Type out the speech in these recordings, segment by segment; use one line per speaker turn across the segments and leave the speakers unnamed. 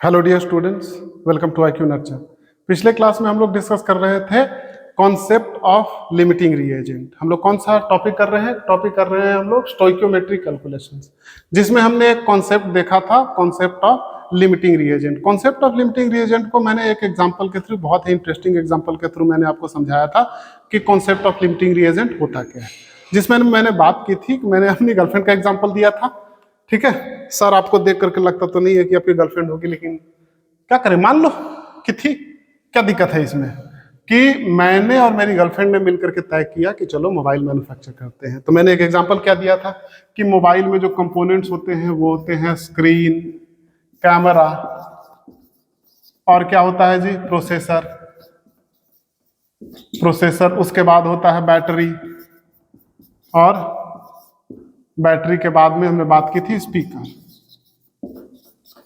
Hello dear students, welcome to IQ nurture. पिछले class में हम लोग डिस्कस कर रहे थे कॉन्सेप्ट ऑफ लिमिटिंग रिएजेंट। हम लोग कौन सा टॉपिक कर रहे हैं? टॉपिक कर रहे हैं हम लोग स्टोइकियोमेट्रिक कैलकुलेशंस, जिसमें हमने एक कॉन्सेप्ट देखा था, concept of limiting reagent. Concept of limiting reagent को मैंने एक एग्जांपल के थ्रू, बहुत ही इंटरेस्टिंग एग्जांपल के थ्रू मैंने आपको समझाया था कि कॉन्सेप्ट ऑफ लिमिटिंग रिएजेंट होता क्या है, जिसमें मैंने बात की थी कि मैंने अपनी गर्लफ्रेंड का एग्जाम्पल दिया था। ठीक है सर, आपको देख करके लगता तो नहीं है कि आपकी गर्लफ्रेंड होगी, लेकिन क्या करें, मान लो कि थी। क्या दिक्कत है इसमें कि मैंने और मेरी गर्लफ्रेंड ने मिलकर के तय किया कि चलो मोबाइल मैन्युफैक्चर करते हैं। तो मैंने एक एग्जांपल क्या दिया था कि मोबाइल में जो कंपोनेंट्स होते हैं वो होते हैं स्क्रीन, कैमरा, और क्या होता है जी, प्रोसेसर। उसके बाद होता है बैटरी, और बैटरी के बाद में हमने बात की थी स्पीकर।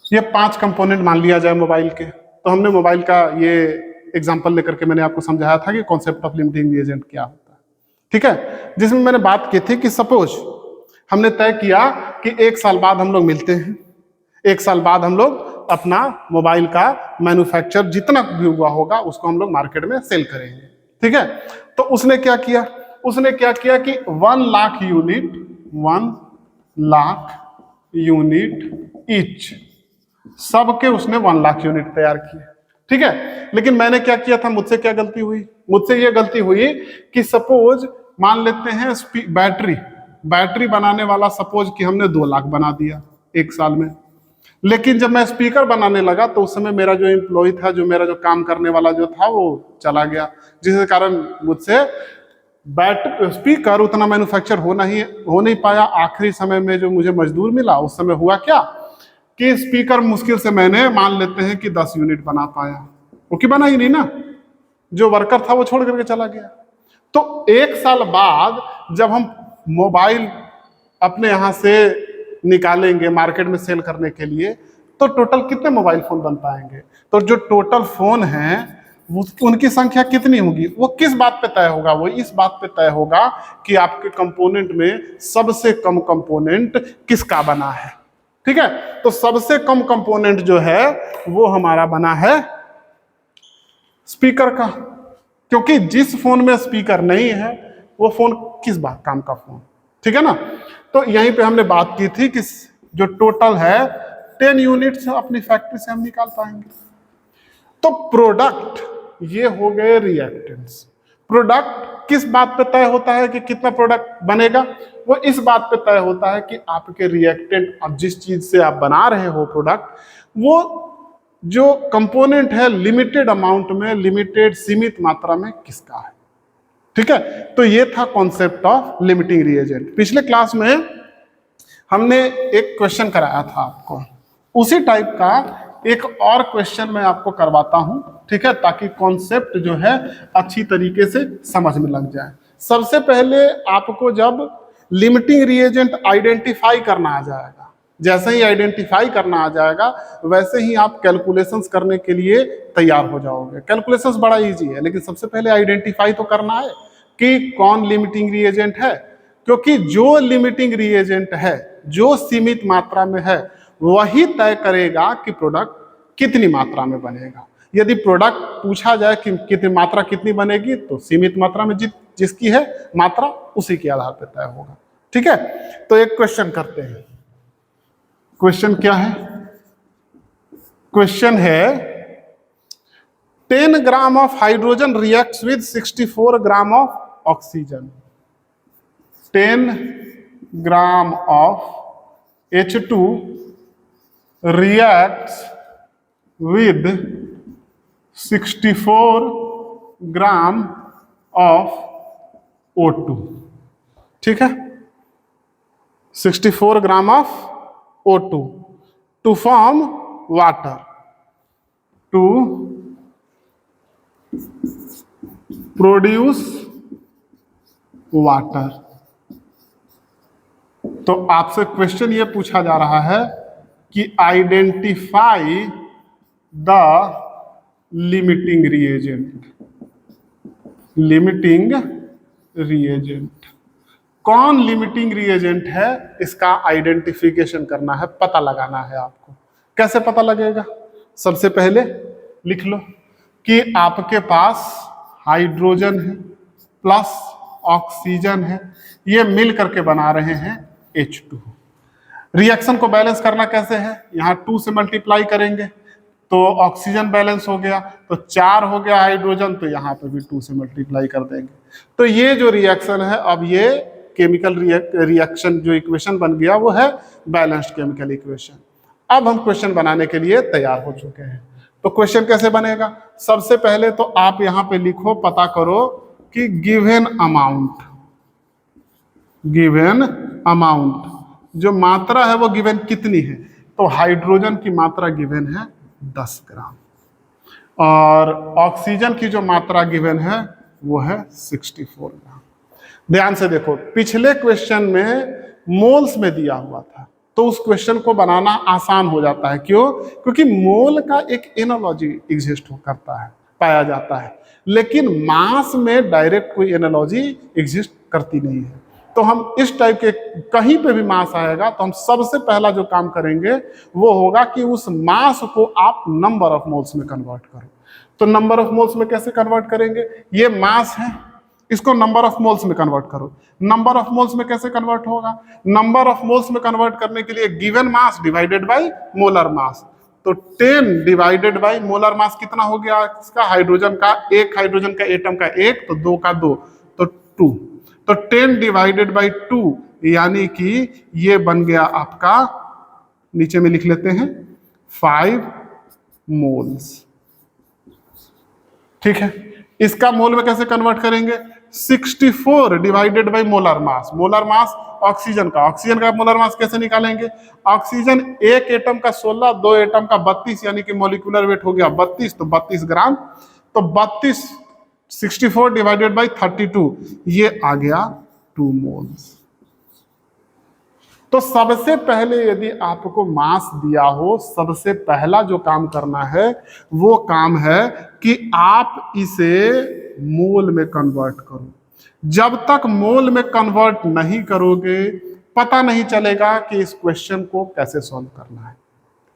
ये 5 कंपोनेंट मान लिया जाए मोबाइल के। तो हमने मोबाइल का ये एग्जांपल लेकर के मैंने आपको समझाया था कि कॉन्सेप्ट ऑफ लिमिटिंग रिएजेंट क्या होता है। ठीक है, जिसमें मैंने बात की थी कि सपोज हमने तय किया कि 1 साल बाद हम लोग मिलते हैं, 1 साल बाद हम लोग अपना मोबाइल का मैन्युफैक्चर जितना भी हुआ होगा उसको हम लोग मार्केट में सेल करेंगे। ठीक है, तो उसने क्या किया कि 1 लाख यूनिट ईच, सबके उसने 1 लाख यूनिट तैयार किए। ठीक है, लेकिन मैंने क्या किया था, मुझसे क्या गलती हुई? मुझसे ये गलती हुई कि सपोज मान लेते हैं बैटरी बनाने वाला सपोज कि हमने 2 लाख बना दिया 1 साल में। लेकिन जब मैं स्पीकर बनाने लगा तो उस समय मेरा जो एम्प्लॉय था, जो मेरा जो काम करने वाला जो था, वो चला गया, जिसके कारण मुझसे स्पीकर उतना मैन्युफैक्चर हो नहीं पाया। आखिरी समय में जो मुझे मजदूर मिला, उस समय हुआ क्या कि स्पीकर मुश्किल से मैंने मान लेते हैं कि 10 यूनिट बना पाया, क्योंकि बना ही नहीं ना, जो वर्कर था वो छोड़ करके चला गया। तो 1 साल बाद जब हम मोबाइल अपने यहां से निकालेंगे मार्केट में सेल करने के लिए, तो टोटल कितने मोबाइल फोन बन पाएंगे? तो जो टोटल फोन हैं उनकी संख्या कितनी होगी? वो किस बात पे तय होगा? वो इस बात पे तय होगा कि आपके कंपोनेंट में सबसे कम कंपोनेंट किसका बना है। ठीक है, तो सबसे कम कंपोनेंट जो है वो हमारा बना है स्पीकर का, क्योंकि जिस फोन में स्पीकर नहीं है वो फोन किस बात काम का फोन। ठीक है ना, तो यहीं पे हमने बात की थी कि जो टोटल है 10 यूनिट्स अपनी फैक्ट्री से हम निकाल पाएंगे। तो प्रोडक्ट ये हो गए रिएक्टेंट्स। प्रोडक्ट किस बात पे तय होता है कि कितना प्रोडक्ट बनेगा? वो इस बात पे तय होता है कि आपके रिएक्टेंट, अब जिस चीज से आप बना रहे हो प्रोडक्ट, वो जो कंपोनेंट है लिमिटेड अमाउंट में, लिमिटेड सीमित मात्रा में किसका है। ठीक है, तो ये था कॉन्सेप्ट ऑफ लिमिटिंग रिएजेंट। पिछले क्लास में हमने एक क्वेश्चन कराया था आपको, उसी टाइप का एक और क्वेश्चन मैं आपको करवाता हूं। ठीक है, ताकि कॉन्सेप्ट जो है अच्छी तरीके से समझ में लग जाए। सबसे पहले आपको जब लिमिटिंग रिएजेंट आइडेंटिफाई करना आ जाएगा, जैसे ही आइडेंटिफाई करना आ जाएगा वैसे ही आप कैलकुलेशंस करने के लिए तैयार हो जाओगे। कैलकुलेशंस बड़ा इजी है, लेकिन सबसे पहले आइडेंटिफाई तो करना है कि कौन लिमिटिंग रिएजेंट है, क्योंकि जो लिमिटिंग रिएजेंट है, जो सीमित मात्रा में है, वही तय करेगा कि प्रोडक्ट कितनी मात्रा में बनेगा। यदि प्रोडक्ट पूछा जाए कि कितनी मात्रा कितनी बनेगी, तो सीमित मात्रा में जिसकी है मात्रा, उसी के आधार पर तय होगा। ठीक है, तो एक क्वेश्चन करते हैं। क्वेश्चन क्या है? क्वेश्चन है 10 gram of hydrogen reacts with 64 gram of oxygen. 10 gram of H2 reacts with 64 gram of O2। ठीक है, 64 gram of O2 to form water, to produce water। तो आपसे क्वेश्चन ये पूछा जा रहा है कि identify the limiting reagent. Limiting reagent कौन लिमिटिंग रिएजेंट है, इसका आइडेंटिफिकेशन करना है, पता लगाना है आपको। कैसे पता लगेगा? सबसे पहले लिख लो कि आपके पास हाइड्रोजन है प्लस ऑक्सीजन है, ये मिल करके बना रहे हैं H2। रिएक्शन को बैलेंस करना कैसे है, यहाँ 2 से मल्टीप्लाई करेंगे तो ऑक्सीजन बैलेंस हो गया, तो 4 हो गया हाइड्रोजन, तो यहाँ पे भी 2 से मल्टीप्लाई कर देंगे। तो ये जो रिएक्शन है, अब ये केमिकल रिएक्शन जो इक्वेशन बन गया वो है बैलेंस्ड केमिकल इक्वेशन। अब हम क्वेश्चन बनाने के लिए तैयार हो चुके हैं। तो क्वेश्चन कैसे बनेगा, सबसे पहले तो आप यहाँ पे लिखो, पता करो कि गिवन अमाउंट जो मात्रा है वो गिवन कितनी है। तो हाइड्रोजन की मात्रा गिवन है 10 ग्राम और ऑक्सीजन की जो मात्रा गिवन है वो है 64 ग्राम। ध्यान से देखो, पिछले क्वेश्चन में मोल्स में दिया हुआ था, तो उस क्वेश्चन को बनाना आसान हो जाता है। क्यों? क्योंकि मोल का एक एनालॉजी एग्जिस्ट करता है, पाया जाता है, लेकिन मास में डायरेक्ट कोई एनालॉजी एग्जिस्ट करती नहीं है। तो हम इस टाइप के कहीं पे भी मास आएगा तो हम सबसे पहला जो काम करेंगे वो होगा कि उस मास को आप नंबर ऑफ मोल्स में कन्वर्ट करो। तो नंबर ऑफ मोल्स में कैसे कन्वर्ट करेंगे, ये मास है, इसको नंबर ऑफ मोल्स में कन्वर्ट करो। नंबर ऑफ मोल्स में कैसे कन्वर्ट होगा, नंबर ऑफ मोल्स में कन्वर्ट करने के लिए given mass divided by molar mass. तो 10 डिवाइडेड बाय मोलर मास कितना हो गया इसका, हाइड्रोजन का, एक हाइड्रोजन का एटम का 1, तो 2 का 2, तो 2। तो 10 डिवाइडेड बाय 2 यानी कि ये बन गया आपका, नीचे में लिख लेते हैं 5 मोल्स। ठीक है, इसका मोल में कैसे कन्वर्ट करेंगे, 64 divided by molar mass. Molar mass oxygen का मोलर मास कैसे निकालेंगे, ऑक्सीजन एक एटम का 16, 2 एटम का 32, यानी कि मॉलिक्यूलर वेट हो गया 32, तो 32 ग्राम। तो 32 64 डिवाइडेड बाय 32, ये आ गया 2 मोल्स। तो सबसे पहले यदि आपको मास दिया हो, सबसे पहला जो काम करना है वो काम है कि आप इसे मोल में कन्वर्ट करो। जब तक मोल में कन्वर्ट नहीं करोगे पता नहीं चलेगा कि इस क्वेश्चन को कैसे सॉल्व करना है।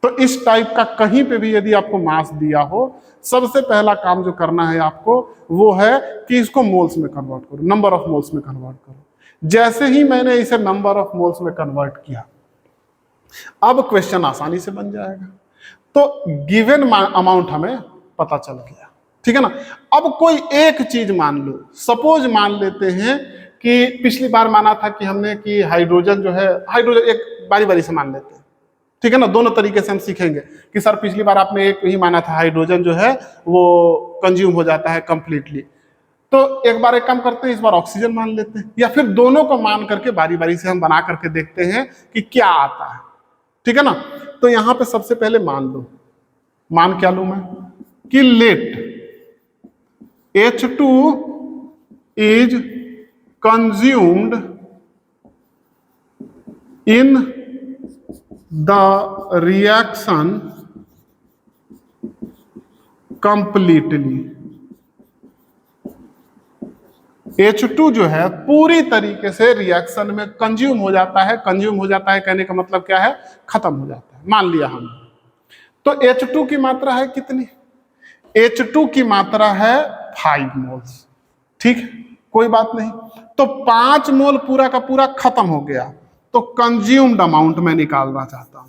तो इस टाइप का कहीं पे भी यदि आपको मास दिया हो, सबसे पहला काम जो करना है आपको वो है कि इसको मोल्स में कन्वर्ट करो, नंबर ऑफ मोल्स में कन्वर्ट करो। जैसे ही मैंने इसे नंबर ऑफ मोल्स में कन्वर्ट किया, अब क्वेश्चन आसानी से बन जाएगा। तो गिवन अमाउंट हमें पता चल गया, ठीक है ना। अब कोई एक चीज मान लो, सपोज मान लेते हैं कि पिछली बार माना था कि हमने कि हाइड्रोजन जो है, हाइड्रोजन एक बारी बारी से मान लेते हैं, ठीक है ना। दोनों तरीके से हम सीखेंगे कि सर पिछली बार आपने एक ही माना था हाइड्रोजन जो है वो कंज्यूम हो जाता है कंप्लीटली, तो एक बार एक काम करते हैं, इस बार ऑक्सीजन मान लेते हैं, या फिर दोनों को मान करके बारी बारी से हम बना करके देखते हैं कि क्या आता है, ठीक है ना। तो यहां पे सबसे पहले मान लो, मान क्या लू मैं कि late H2 is consumed in the reaction completely। H2 जो है पूरी तरीके से रिएक्शन में कंज्यूम हो जाता है। कंज्यूम हो जाता है कहने का मतलब क्या है, खत्म हो जाता है, मान लिया हम। तो H2 की मात्रा है कितनी, H2 की मात्रा है 5 मोल्स, ठीक है, कोई बात नहीं। तो 5 मोल पूरा का पूरा खत्म हो गया, तो कंज्यूम्ड अमाउंट मैं निकालना चाहता हूं।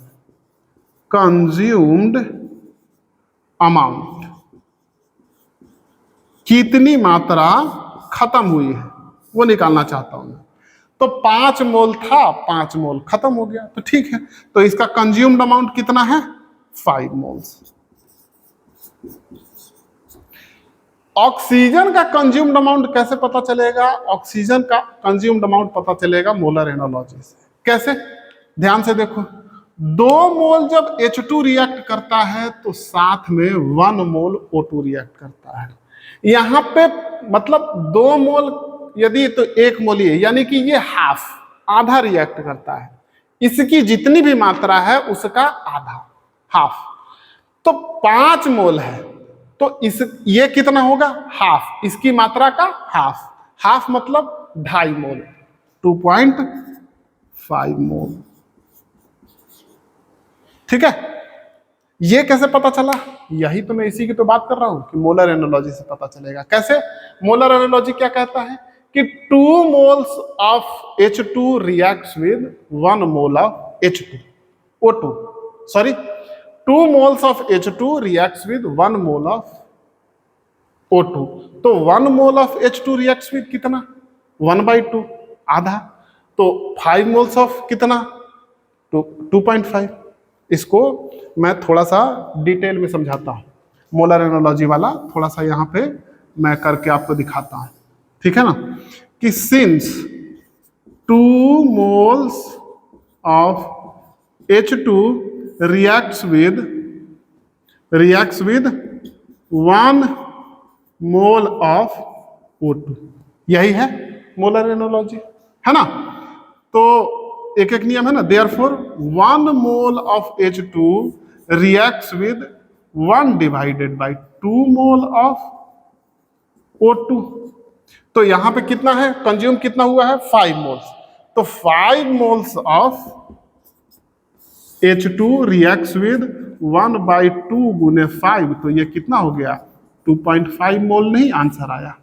कंज्यूम्ड अमाउंट, कितनी मात्रा खत्म हुई है वो निकालना चाहता हूं मैं। तो 5 मोल था, 5 मोल खत्म हो गया, तो ठीक है। तो इसका कंज्यूम्ड अमाउंट कितना है, 5 मोल्स। ऑक्सीजन का कंज्यूम्ड अमाउंट कैसे पता चलेगा, ऑक्सीजन का कंज्यूम्ड अमाउंट पता चलेगा मोलर एनालॉजी से। कैसे, ध्यान से देखो, 2 मोल जब H2 रिएक्ट करता है तो साथ में 1 मोल O2 रिएक्ट करता है। यहां पे मतलब 2 मोल यदि तो 1 मोल ही है, यानी कि ये हाफ, आधा रिएक्ट करता है। इसकी जितनी भी मात्रा है उसका आधा, हाफ। तो 5 मोल है तो इस ये कितना होगा, हाफ, इसकी मात्रा का हाफ। हाफ मतलब 2.5 मोल, 2.5 मोल, ठीक है। ये कैसे पता चला? यही तो मैं इसी की तो बात कर रहा हूं कि मोलर एनालॉजी से पता चलेगा। कैसे? मोलर एनालॉजी क्या कहता है कि 2 moles of H2 reacts with 1 mole of H2 O2 sorry 2 moles of H2 reacts with 1 mole of O2। तो 1 mole of H2 reacts with कितना? 1/2 आधा। तो 5 moles ऑफ कितना? 2.5। इसको मैं थोड़ा सा डिटेल में समझाता हूं, मोलर एनालॉजी वाला थोड़ा सा यहां पे मैं करके आपको दिखाता हूं, ठीक है ना? कि since 2 moles of H2 reacts with 1 mole of O2, यही है मोलर एनालॉजी, है ना? तो एक एक नियम है ना, therefore 1 mole of H2 reacts with 1 divided by 2 mole of O2। तो यहां पे कितना है कंज्यूम, कितना हुआ है? 5 moles। तो 5 moles of H2 reacts with 1/2 गुने 5, तो ये कितना हो गया? 2.5 मोल नहीं आंसर आया।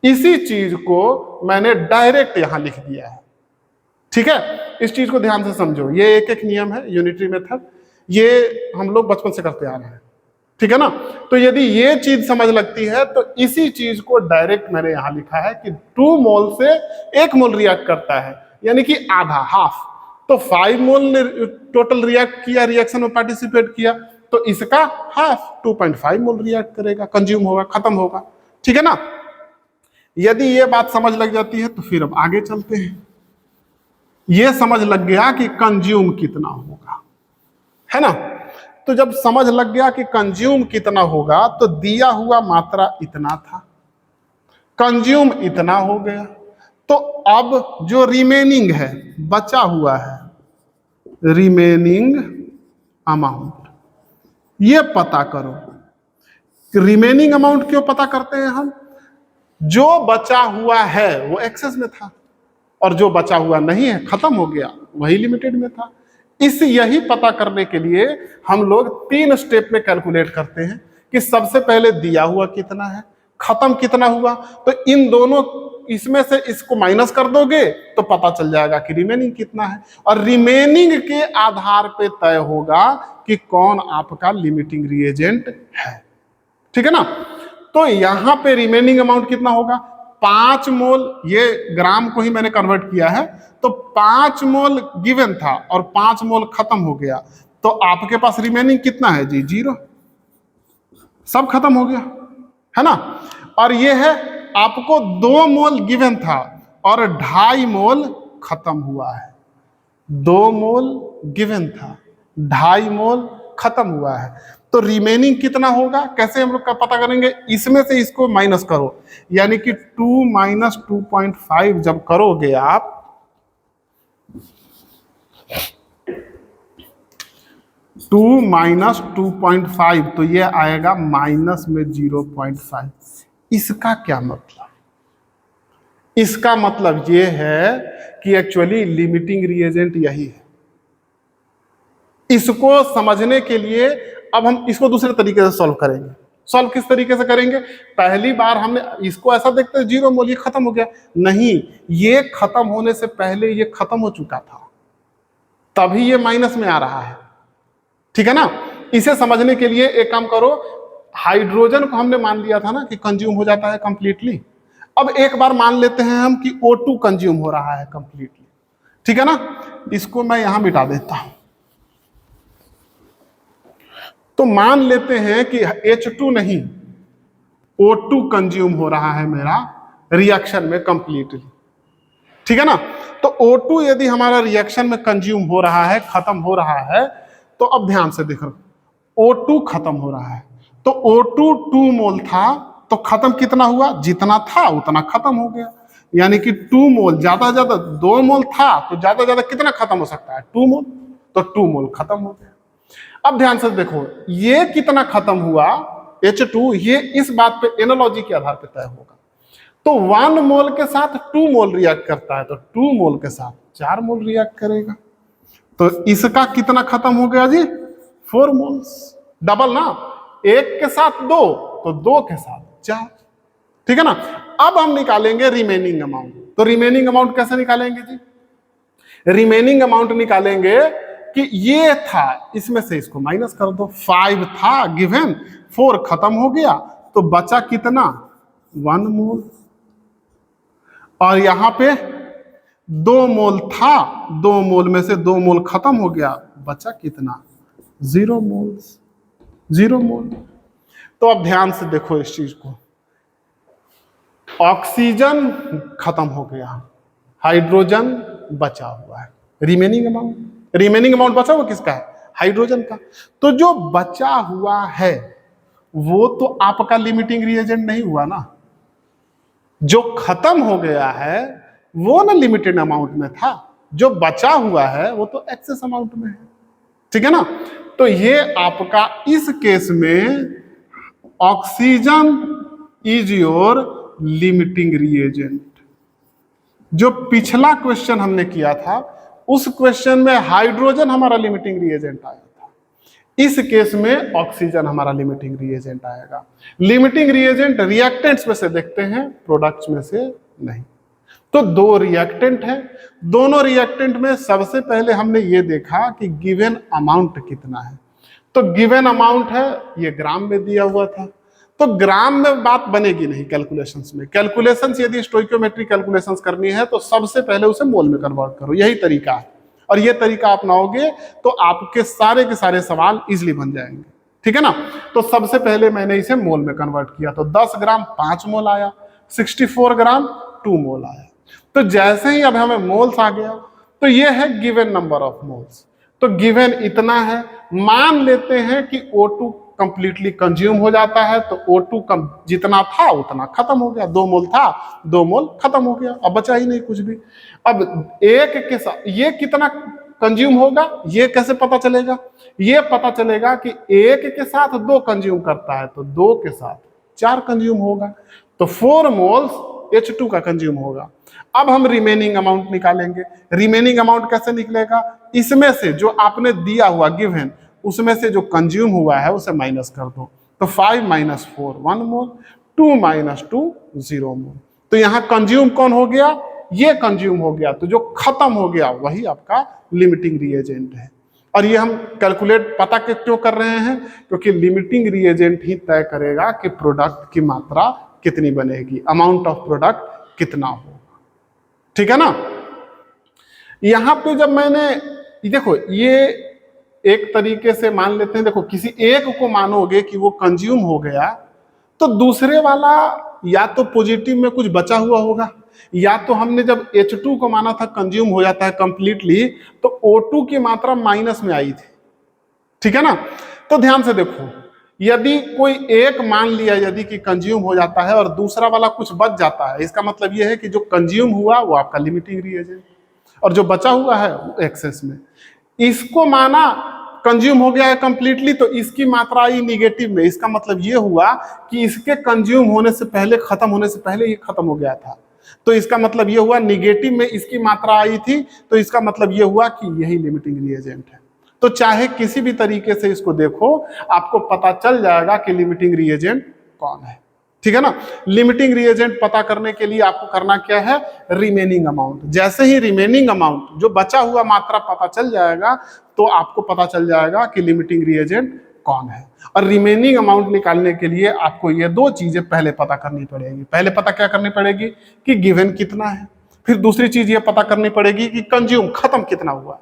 इसी चीज को मैंने डायरेक्ट यहां लिख दिया है, ठीक है? इस चीज को ध्यान से समझो, ये एक एक नियम है यूनिटरी मेथड, ये हम लोग बचपन से करते आ रहे हैं, ठीक है ना? तो यदि ये चीज समझ लगती है तो इसी चीज को डायरेक्ट मैंने यहां लिखा है कि 2 मोल से 1 मोल रिएक्ट करता है, यानी कि आधा, हाफ। तो 5 मोल ने टोटल रिएक्ट किया, रिएक्शन में पार्टिसिपेट किया, तो इसका हाफ 2.5 मोल रिएक्ट करेगा, कंज्यूम होगा, खत्म होगा, ठीक है ना? यदि ये बात समझ लग जाती है तो फिर अब आगे चलते हैं। ये समझ लग गया कि कंज्यूम कितना होगा, है ना? तो जब समझ लग गया कि कंज्यूम कितना होगा, तो दिया हुआ मात्रा इतना था, कंज्यूम इतना हो गया, तो अब जो रिमेनिंग है, बचा हुआ है, रिमेनिंग अमाउंट, ये पता करो। रिमेनिंग अमाउंट क्यों पता करते हैं हम? जो बचा हुआ है वो एक्सेस में था, और जो बचा हुआ नहीं है, खत्म हो गया, वही लिमिटेड में था। यही पता करने के लिए हम लोग 3 स्टेप में कैलकुलेट करते हैं कि सबसे पहले दिया हुआ कितना है, खत्म कितना हुआ, तो इन दोनों इसमें से इसको माइनस कर दोगे तो पता चल जाएगा कि रिमेनिंग कितना है, और रिमेनिंग के आधार पे तय होगा कि कौन आपका लिमिटिंग रिएजेंट है, ठीक है ना? तो यहां पे रिमेनिंग अमाउंट कितना होगा? 5 मोल, ये ग्राम को ही मैंने कन्वर्ट किया है, तो 5 मोल गिवन था और 5 मोल खत्म हो गया, तो आपके पास रिमेनिंग कितना है जी? 0, सब खत्म हो गया, है ना? और ये है आपको 2 मोल गिवन था और 2.5 मोल खत्म हुआ है। 2 मोल गिवन था, 2.5 मोल खत्म हुआ है, तो रिमेनिंग कितना होगा? कैसे हम लोग का पता करेंगे? इसमें से इसको माइनस करो, यानी कि 2 माइनस 2.5 जब करोगे आप, टू माइनस 2.5, तो ये आएगा माइनस में 0.5। इसका क्या मतलब? इसका मतलब ये है कि एक्चुअली लिमिटिंग रिएजेंट यही है। इसको समझने के लिए अब हम इसको दूसरे तरीके से सॉल्व करेंगे। सॉल्व किस तरीके से करेंगे? पहली बार हमने इसको ऐसा देखते हैं 0 मोल, ये खत्म हो गया, नहीं, ये खत्म होने से पहले ये खत्म हो चुका था, तभी ये माइनस में आ रहा है, ठीक है ना? इसे समझने के लिए एक काम करो, हाइड्रोजन को हमने मान लिया था ना कि कंज्यूम हो जाता है कंप्लीटली, अब एक बार मान लेते हैं हम कि O2 कंज्यूम हो रहा है कंप्लीटली, ठीक है ना? इसको मैं यहां मिटा देता हूं। तो मान लेते हैं कि H2 नहीं, O2 कंज्यूम हो रहा है मेरा रिएक्शन में कंप्लीटली, ठीक है ना? तो O2 यदि हमारा रिएक्शन में कंज्यूम हो रहा है, खत्म हो रहा है, तो अब ध्यान से देखो, O2 खत्म हो रहा है, तो O2 2 मोल था, तो खत्म कितना हुआ? जितना था उतना खत्म हो गया, यानी कि 2 मोल, ज्यादा ज्यादा 2 मोल था, तो ज्यादा ज्यादा कितना खत्म हो सकता है? 2 मोल, तो 2 मोल खत्म हो गया। अब ध्यान से देखो, ये कितना खत्म हुआ H2, ये इस बात पे एनालॉजी के आधार पे तय होगा। तो 1 मोल के साथ 2 मोल रिएक्ट करता है, तो 2 मोल के साथ 4 मोल रिएक्ट करेगा, तो इसका कितना खत्म हो गया जी? 4 मोल्स, डबल ना, 1 के साथ 2 तो 2 के साथ 4, ठीक है ना। अब हम निकालेंगे रिमेनिंग अमाउंट। तो रिमेनिंग अमाउंट कैसे निकालेंगे जी? रिमेनिंग अमाउंट निकालेंगे कि ये था, इसमें से इसको माइनस कर दो। 5 था गिवन, 4 खत्म हो गया, तो बचा कितना? 1 मोल। और यहां पे 2 मोल था, 2 मोल में से 2 मोल खत्म हो गया, बचा कितना? 0 मोल्स, 0 मोल। तो अब ध्यान से देखो इस चीज को, ऑक्सीजन खत्म हो गया, हाइड्रोजन बचा हुआ है। रिमेनिंग अमाउंट बचा हुआ किसका है? हाइड्रोजन का। तो जो बचा हुआ है वो तो आपका लिमिटिंग रिएजेंट नहीं हुआ ना, जो खत्म हो गया है वो ना लिमिटेड अमाउंट में था, जो बचा हुआ है वो तो एक्सेस अमाउंट में है, ठीक है ना। तो ये आपका इस केस में oxygen is your limiting reagent. जो पिछला क्वेश्चन हमने किया था उस क्वेश्चन में हाइड्रोजन हमारा लिमिटिंग रिएजेंट आया था, इस केस में ऑक्सीजन हमारा लिमिटिंग रिएजेंट आएगा। लिमिटिंग रिएजेंट रिएक्टेंट्स में से देखते हैं, प्रोडक्ट्स में से नहीं। तो 2 रिएक्टेंट है, दोनों रिएक्टेंट में सबसे पहले हमने ये देखा कि गिवन अमाउंट कितना है। तो गिवन अमाउंट है, ये ग्राम में दिया हुआ था, तो ग्राम में बात बनेगी नहीं कैलकुलेशंस में। कैलकुलेशंस यदि स्टोइकियोमेट्रिक कैलकुलेशंस करनी है तो सबसे पहले उसे मोल में कन्वर्ट करो, यही तरीका है। और ये तरीका अपनाओगे तो आपके सारे के सारे सवाल इजीली बन जाएंगे, ठीक है ना। तो सबसे पहले मैंने इसे मोल में कन्वर्ट किया, तो 10 ग्राम 5 मोल आया, 64 ग्राम 2 मोल आया। तो जैसे ही अब हमें मोल्स आ गया, तो ये है गिवन नंबर ऑफ मोल्स। तो गिवन इतना है, मान लेते हैं कि O2 कंप्लीटली कंज्यूम हो जाता है, तो O2 कम जितना था उतना खत्म हो गया। 2 मोल था, 2 मोल खत्म हो गया, अब बचा ही नहीं कुछ भी। अब एक के साथ ये कितना कंज्यूम होगा, ये कैसे पता चलेगा? ये पता चलेगा कि 1 के साथ 2 कंज्यूम करता है, तो 2 के साथ 4 कंज्यूम होगा, तो 4 मोल्स H2 का कंज्यूम होगा। अब हम रिमेनिंग अमाउंट निकालेंगे। रिमेनिंग अमाउंट कैसे निकलेगा? इसमें से जो आपने दिया हुआ गिवन, उसमें से जो कंज्यूम हुआ है उसे माइनस कर दो। तो 5 - 4 1 मोल, 2 - 2 0 मोल। तो यहां कंज्यूम कौन हो गया? ये कंज्यूम हो गया, तो जो खत्म हो गया वही आपका लिमिटिंग रिएजेंट है। और ये हम कैलकुलेट पता क्यों कर रहे हैं? क्योंकि लिमिटिंग रिएजेंट ही तय करेगा कि प्रोडक्ट की मात्रा कितनी बनेगी, अमाउंट ऑफ प्रोडक्ट कितना होगा, ठीक है ना। यहां पे जब मैंने देखो, ये एक तरीके से मान लेते हैं, देखो किसी एक को मानोगे कि वो कंज्यूम हो गया, तो दूसरे वाला या तो पॉजिटिव में कुछ बचा हुआ होगा, या तो हमने जब H2 को माना था कंज्यूम हो जाता है कंप्लीटली, तो O2 की मात्रा माइनस में आई थी, ठीक है ना। तो ध्यान से देखो, यदि कोई एक मान लिया यदि कि कंज्यूम हो जाता है और दूसरा वाला कुछ बच जाता है, इसका मतलब यह है कि जो कंज्यूम हुआ वो आपका लिमिटिंग रिएजेंट और जो बचा हुआ है वो एक्सेस में। इसको माना कंज्यूम हो गया है कंप्लीटली, तो इसकी मात्रा आई निगेटिव में, इसका मतलब ये हुआ कि इसके कंज्यूम होने से पहले, खत्म होने से पहले ये खत्म हो गया था, तो इसका मतलब ये हुआ निगेटिव में इसकी मात्रा आई थी, तो इसका मतलब ये हुआ कि यही लिमिटिंग रिएजेंट है। तो चाहे किसी भी तरीके से इसको देखो, आपको पता चल जाएगा कि लिमिटिंग रिएजेंट कौन है, ठीक है ना। लिमिटिंग रिएजेंट पता करने के लिए आपको करना क्या है? Remaining amount. जैसे ही रिमेनिंग अमाउंट, जो बचा हुआ मात्रा पता चल जाएगा, तो आपको पता चल जाएगा कि लिमिटिंग रिएजेंट कौन है। और रिमेनिंग अमाउंट निकालने के लिए आपको ये 2 चीजें पहले पता करनी पड़ेगी। पहले पता क्या करनी पड़ेगी? कि गिवन कितना है। फिर दूसरी चीज ये पता करनी पड़ेगी कि कंज्यूम, खत्म कितना हुआ।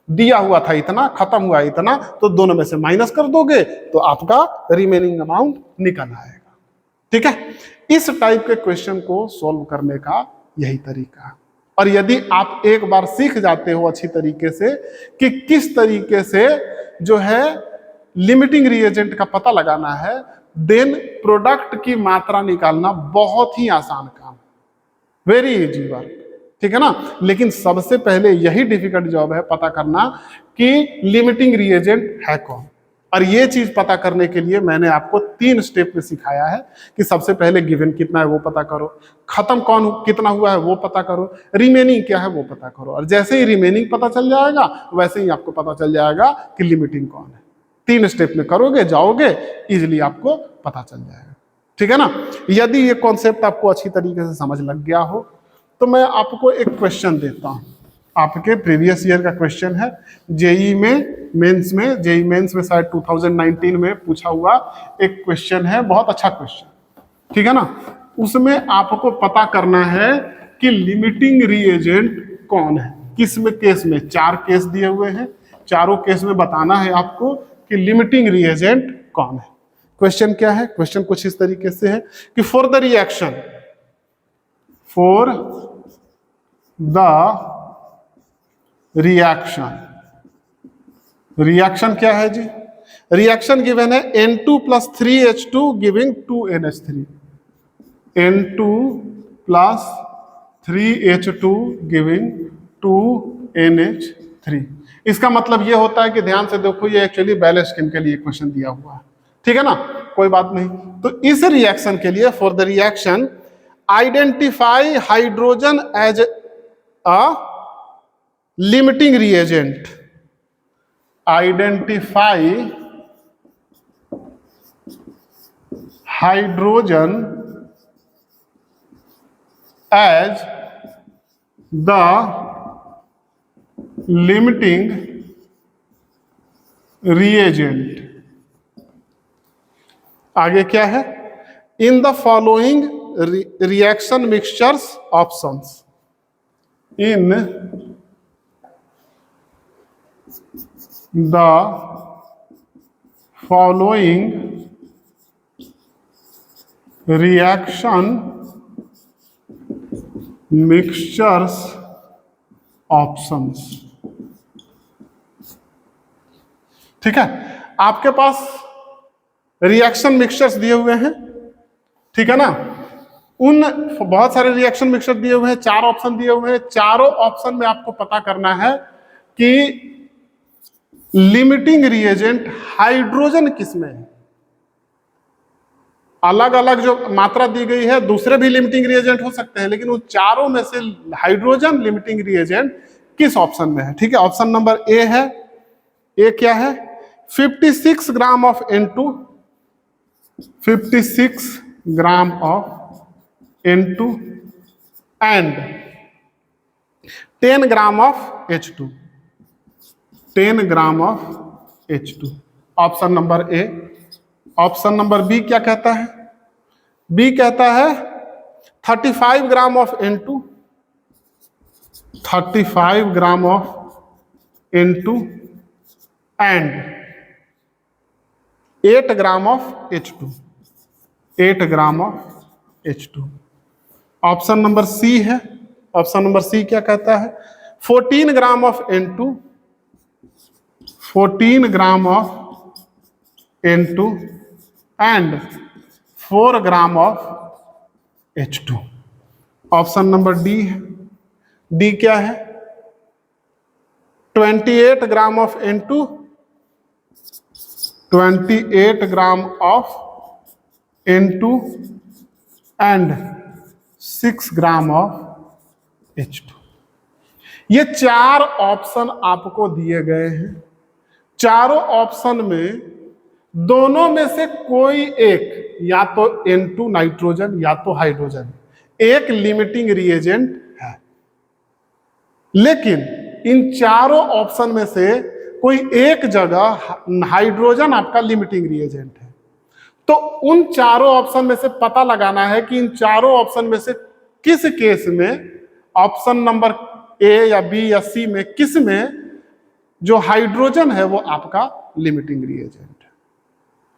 दिया हुआ था इतना, खत्म हुआ इतना, तो दोनों में से माइनस कर दोगे तो आपका रिमेनिंग अमाउंट निकल आएगा, ठीक है। इस टाइप के क्वेश्चन को सॉल्व करने का यही तरीका है। और यदि आप एक बार सीख जाते हो अच्छी तरीके से कि किस तरीके से जो है लिमिटिंग रिएजेंट का पता लगाना है, देन प्रोडक्ट की मात्रा निकालना बहुत ही आसान काम, वेरी इजी वर्क, ठीक है ना। लेकिन सबसे पहले यही डिफिकल्ट जॉब है पता करना कि लिमिटिंग रिएजेंट है कौन। और ये चीज पता करने के लिए मैंने आपको 3 स्टेप में सिखाया है कि सबसे पहले गिवन कितना है वो पता करो, खत्म कौन कितना हुआ है वो पता करो, रिमेनिंग क्या है वो पता करो। और जैसे ही रिमेनिंग पता चल जाएगा, वैसे ही आपको पता चल जाएगा कि लिमिटिंग कौन है, 3 स्टेप में करोगे, जाओगे, इजिली आपको पता चल जाएगा। ठीक है ना। यदि ये कॉन्सेप्ट आपको अच्छी तरीके से समझ लग गया हो तो मैं आपको एक क्वेश्चन देता हूं। आपके प्रीवियस ईयर का क्वेश्चन है, जेई में मेंस में, जेई मेंस में शायद 2019 में पूछा हुआ एक क्वेश्चन है, बहुत अच्छा क्वेश्चन। ठीक है ना। उसमें आपको पता करना है कि लिमिटिंग रिएजेंट कौन है, किस में केस में। 4 केस दिए हुए हैं, चारों केस में बताना है आपको कि लिमिटिंग रिएजेंट कौन है। क्वेश्चन क्या है? क्वेश्चन कुछ इस तरीके से है कि फॉर द रिएक्शन क्या है जी? रिएक्शन गिवन है N2 + 3H2 giving 2NH3, N2 + 3H2 giving 2NH3। इसका मतलब ये होता है कि ध्यान से देखो, ये एक्चुअली बैलेंस केम के लिए क्वेश्चन दिया हुआ है। ठीक है ना, कोई बात नहीं। तो इस रिएक्शन के लिए, for the reaction identify hydrogen as a limiting reagent, identify hydrogen as the limiting reagent. आगे क्या है? In the following reaction mixtures options, in the following reaction mixtures options. ठीक है, आपके पास रिएक्शन मिक्सचर्स दिए हुए हैं। ठीक है ना। उन बहुत सारे रिएक्शन मिक्सचर दिए हुए हैं, 4 ऑप्शन दिए हुए हैं। चारों ऑप्शन में आपको पता करना है कि लिमिटिंग रिएजेंट हाइड्रोजन किसमें है। अलग अलग जो मात्रा दी गई है, दूसरे भी लिमिटिंग रिएजेंट हो सकते हैं, लेकिन उन चारों में से हाइड्रोजन लिमिटिंग रिएजेंट किस ऑप्शन में है। ठीक है, ऑप्शन नंबर ए है। ए क्या है? 56 gram of N2, 56 gram of N2 and 10 gram of H2, 10 gram of H2। Option number A. Option number B क्या कहता है? बी कहता है 35 gram of N2, 35 gram of N2 and 8 gram of H2, 8 gram of H2। Option number C है। Option number C क्या कहता है? 14 gram of N2, 14 gram of N2 and 4 gram of H2। Option number D है। D क्या है? 28 ग्राम of N2, 28 gram of N2 and 6 gram of H2। ये 4 option आपको दिए गए हैं। चारों ऑप्शन में दोनों में से कोई एक, या तो N2 नाइट्रोजन या तो हाइड्रोजन, एक लिमिटिंग रिएजेंट है। लेकिन इन चारों ऑप्शन में से कोई एक जगह हाइड्रोजन आपका लिमिटिंग रिएजेंट है। तो उन चारों ऑप्शन में से पता लगाना है कि इन चारों ऑप्शन में से किस केस में, ऑप्शन नंबर ए या बी या सी में, किस में जो हाइड्रोजन है वो आपका लिमिटिंग रिएजेंट है।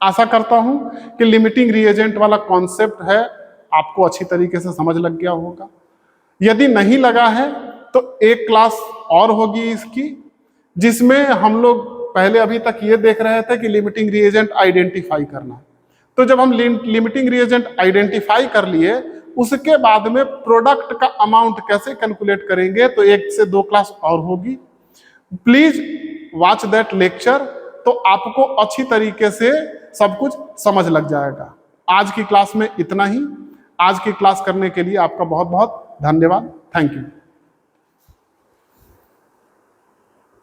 आशा करता हूं कि लिमिटिंग रिएजेंट वाला कॉन्सेप्ट है आपको अच्छी तरीके से समझ लग गया होगा। यदि नहीं लगा है तो एक क्लास और होगी इसकी, जिसमें हम लोग पहले अभी तक ये देख रहे थे कि लिमिटिंग रिएजेंट आइडेंटिफाई करना। तो जब हम लिमिटिंग रिएजेंट आइडेंटिफाई कर लिए, उसके बाद में प्रोडक्ट का अमाउंट कैसे कैलकुलेट करेंगे, तो 1 से 2 क्लास और होगी। प्लीज वॉच दैट लेक्चर, तो आपको अच्छी तरीके से सब कुछ समझ लग जाएगा। आज की क्लास में इतना ही। आज की क्लास करने के लिए आपका बहुत बहुत धन्यवाद। Thank you.